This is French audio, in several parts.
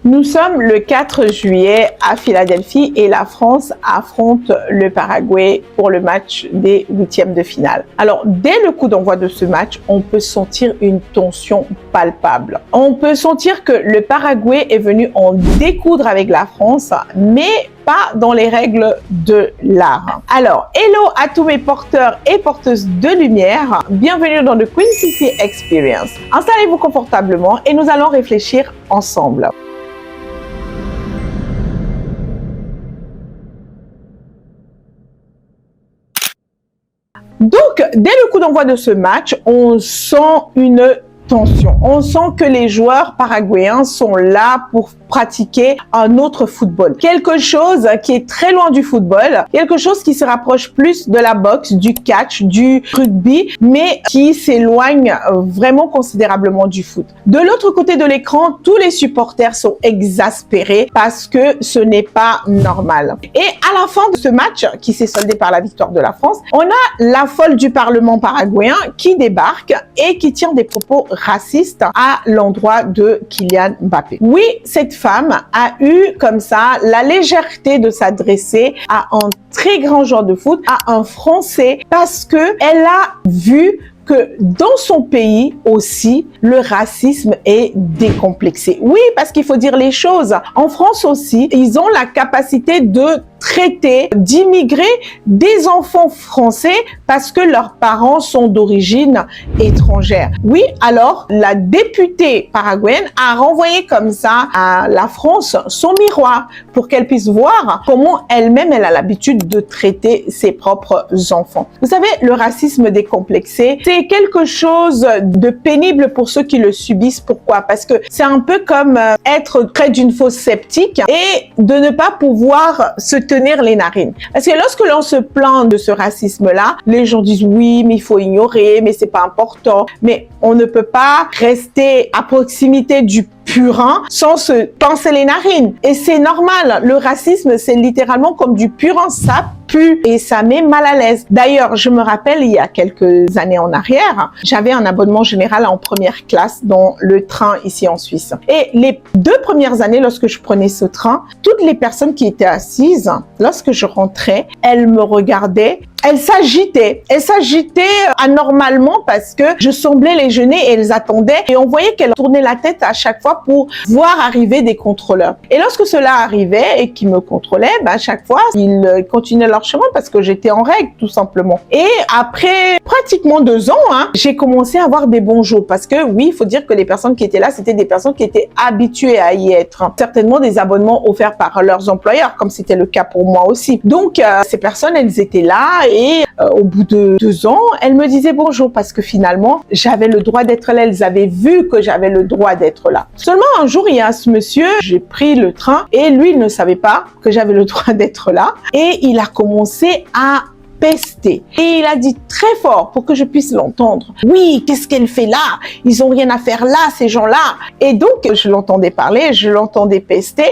Nous sommes le 4 juillet à Philadelphie et la France affronte le Paraguay pour le match des huitièmes de finale. Alors, dès le coup d'envoi de ce match, on peut sentir une tension palpable. On peut sentir que le Paraguay est venu en découdre avec la France, mais pas dans les règles de l'art. Alors, hello à tous mes porteurs et porteuses de lumière. Bienvenue dans le Queen CC Experience. Installez-vous confortablement et nous allons réfléchir ensemble. Donc, dès le coup d'envoi de ce match, on sent une tension. On sent que les joueurs paraguayens sont là pour pratiquer un autre football. Quelque chose qui est très loin du football, quelque chose qui se rapproche plus de la boxe, du catch, du rugby, mais qui s'éloigne vraiment considérablement du foot. De l'autre côté de l'écran, tous les supporters sont exaspérés parce que ce n'est pas normal. Et à la fin de ce match, qui s'est soldé par la victoire de la France, on a la folle du Parlement paraguayen qui débarque et qui tient des propos racistes à l'endroit de Kylian Mbappé. Oui, cette femme a eu comme ça la légèreté de s'adresser à un très grand joueur de foot, à un Français, parce que elle a vu que dans son pays aussi, le racisme est décomplexé. Oui, parce qu'il faut dire les choses. En France aussi, ils ont la capacité de traiter, d'immigrer des enfants français parce que leurs parents sont d'origine étrangère. Oui, alors la députée paraguayenne a renvoyé comme ça à la France son miroir pour qu'elle puisse voir comment elle-même elle a l'habitude de traiter ses propres enfants. Vous savez, le racisme décomplexé, c'est quelque chose de pénible pour ceux qui le subissent. Pourquoi? Parce que c'est un peu comme être près d'une fosse septique et de ne pas pouvoir se tenir les narines. Parce que lorsque l'on se plaint de ce racisme-là, les gens disent oui, mais il faut ignorer, mais c'est pas important. Mais on ne peut pas rester à proximité du purin sans se pincer les narines. Et c'est normal. Le racisme, c'est littéralement comme du purin. Ça pue et ça met mal à l'aise. D'ailleurs, je me rappelle, il y a quelques années en arrière, j'avais un abonnement général en première classe dans le train ici en Suisse. Et les 2 premières années, lorsque je prenais ce train, toutes les personnes qui étaient assises, lorsque je rentrais, elles me regardaient. Elles s'agitaient anormalement parce que je semblais les gêner et elles attendaient et on voyait qu'elles tournaient la tête à chaque fois pour voir arriver des contrôleurs. Et lorsque cela arrivait et qu'ils me contrôlaient, à chaque fois, ils continuaient leur chemin parce que j'étais en règle tout simplement. Et après pratiquement 2 ans, j'ai commencé à avoir des bons jours parce que oui, il faut dire que les personnes qui étaient là, c'était des personnes qui étaient habituées à y être. Certainement des abonnements offerts par leurs employeurs, comme c'était le cas pour moi aussi. Donc, ces personnes, elles étaient là et au bout de 2 ans, elles me disaient bonjour parce que finalement, j'avais le droit d'être là. Elles avaient vu que j'avais le droit d'être là. Seulement un jour, il y a ce monsieur, j'ai pris le train et lui, il ne savait pas que j'avais le droit d'être là et il a commencé à pester. Et il a dit très fort pour que je puisse l'entendre. Oui, qu'est-ce qu'elle fait là? Ils ont rien à faire là, ces gens-là. Et donc, je l'entendais parler, je l'entendais pester.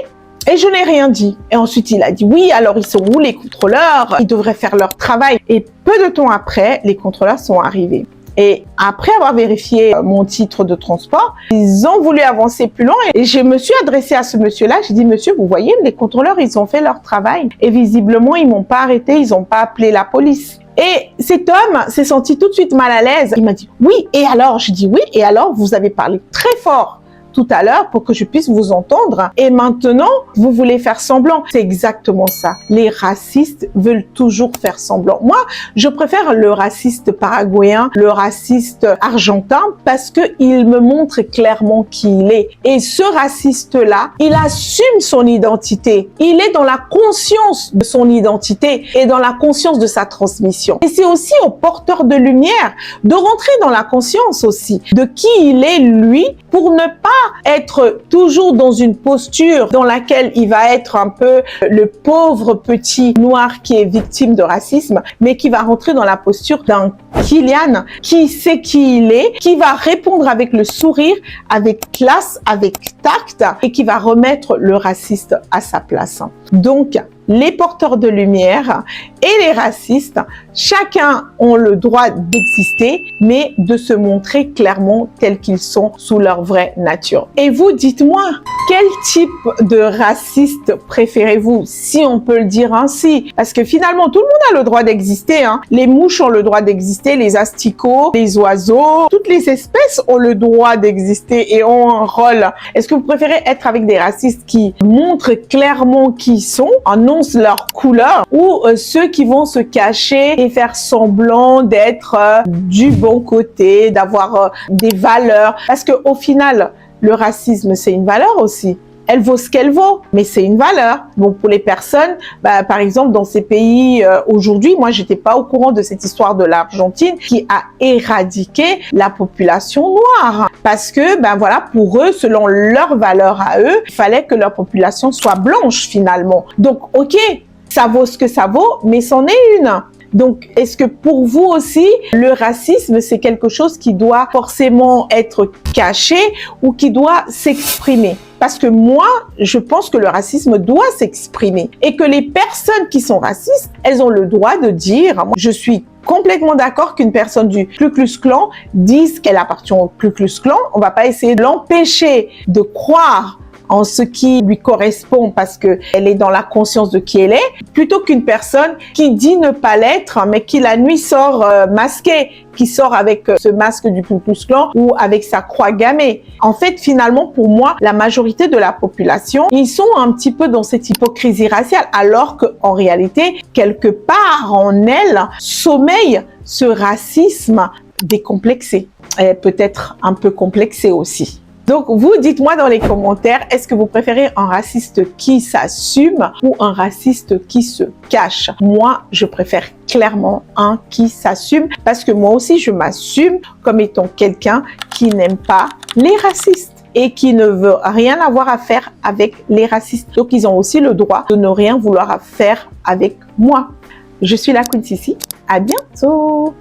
Et je n'ai rien dit. Et ensuite, il a dit, oui, alors ils sont où les contrôleurs? Ils devraient faire leur travail. Et peu de temps après, les contrôleurs sont arrivés. Et après avoir vérifié mon titre de transport, ils ont voulu avancer plus loin. Et je me suis adressée à ce monsieur-là. J'ai dit, monsieur, vous voyez, les contrôleurs, ils ont fait leur travail. Et visiblement, ils m'ont pas arrêté, ils n'ont pas appelé la police. Et cet homme s'est senti tout de suite mal à l'aise. Il m'a dit, oui, et alors? Je dis, oui, et alors, vous avez parlé très fort tout à l'heure pour que je puisse vous entendre. Et maintenant, vous voulez faire semblant. C'est exactement ça. Les racistes veulent toujours faire semblant. Moi, je préfère le raciste paraguayen, le raciste argentin, parce que il me montre clairement qui il est. Et ce raciste-là, il assume son identité. Il est dans la conscience de son identité et dans la conscience de sa transmission. Et c'est aussi aux porteurs de lumière de rentrer dans la conscience aussi de qui il est, lui, pour ne pas être toujours dans une posture dans laquelle il va être un peu le pauvre petit noir qui est victime de racisme, mais qui va rentrer dans la posture d'un Kylian qui sait qui il est, qui va répondre avec le sourire, avec classe, avec tact et qui va remettre le raciste à sa place. Donc, les porteurs de lumière et les racistes, chacun ont le droit d'exister, mais de se montrer clairement tels qu'ils sont sous leur vraie nature. Et vous, dites-moi, quel type de raciste préférez-vous, si on peut le dire ainsi? Parce que finalement, tout le monde a le droit d'exister, hein. Les mouches ont le droit d'exister, les asticots, les oiseaux, toutes les espèces ont le droit d'exister et ont un rôle. Est-ce que vous préférez être avec des racistes qui montrent clairement qui ils sont, annoncent leur couleur, ou ceux qui vont se cacher et faire semblant d'être du bon côté, d'avoir des valeurs? Parce que au final, le racisme, c'est une valeur aussi. Elle vaut ce qu'elle vaut, mais c'est une valeur. Donc pour les personnes, par exemple dans ces pays aujourd'hui, moi j'étais pas au courant de cette histoire de l'Argentine qui a éradiqué la population noire, parce que voilà, pour eux, selon leurs valeurs à eux, il fallait que leur population soit blanche finalement. Donc ok, ça vaut ce que ça vaut, mais c'en est une. Donc, est-ce que pour vous aussi, le racisme, c'est quelque chose qui doit forcément être caché ou qui doit s'exprimer? Parce que moi, je pense que le racisme doit s'exprimer et que les personnes qui sont racistes, elles ont le droit de dire, moi, je suis complètement d'accord qu'une personne du Ku Klux Klan dise qu'elle appartient au Ku Klux Klan. On va pas essayer de l'empêcher de croire en ce qui lui correspond parce que elle est dans la conscience de qui elle est, plutôt qu'une personne qui dit ne pas l'être, mais qui la nuit sort masquée, qui sort avec ce masque du Ku Klux Klan ou avec sa croix gammée. En fait, finalement, pour moi, la majorité de la population, ils sont un petit peu dans cette hypocrisie raciale, alors qu'en réalité, quelque part en elle, sommeille ce racisme décomplexé, et peut-être un peu complexé aussi. Donc, vous, dites-moi dans les commentaires, est-ce que vous préférez un raciste qui s'assume ou un raciste qui se cache? Moi, je préfère clairement un qui s'assume parce que moi aussi, je m'assume comme étant quelqu'un qui n'aime pas les racistes et qui ne veut rien avoir à faire avec les racistes. Donc, ils ont aussi le droit de ne rien vouloir faire avec moi. Je suis la Queen Sissi. À bientôt!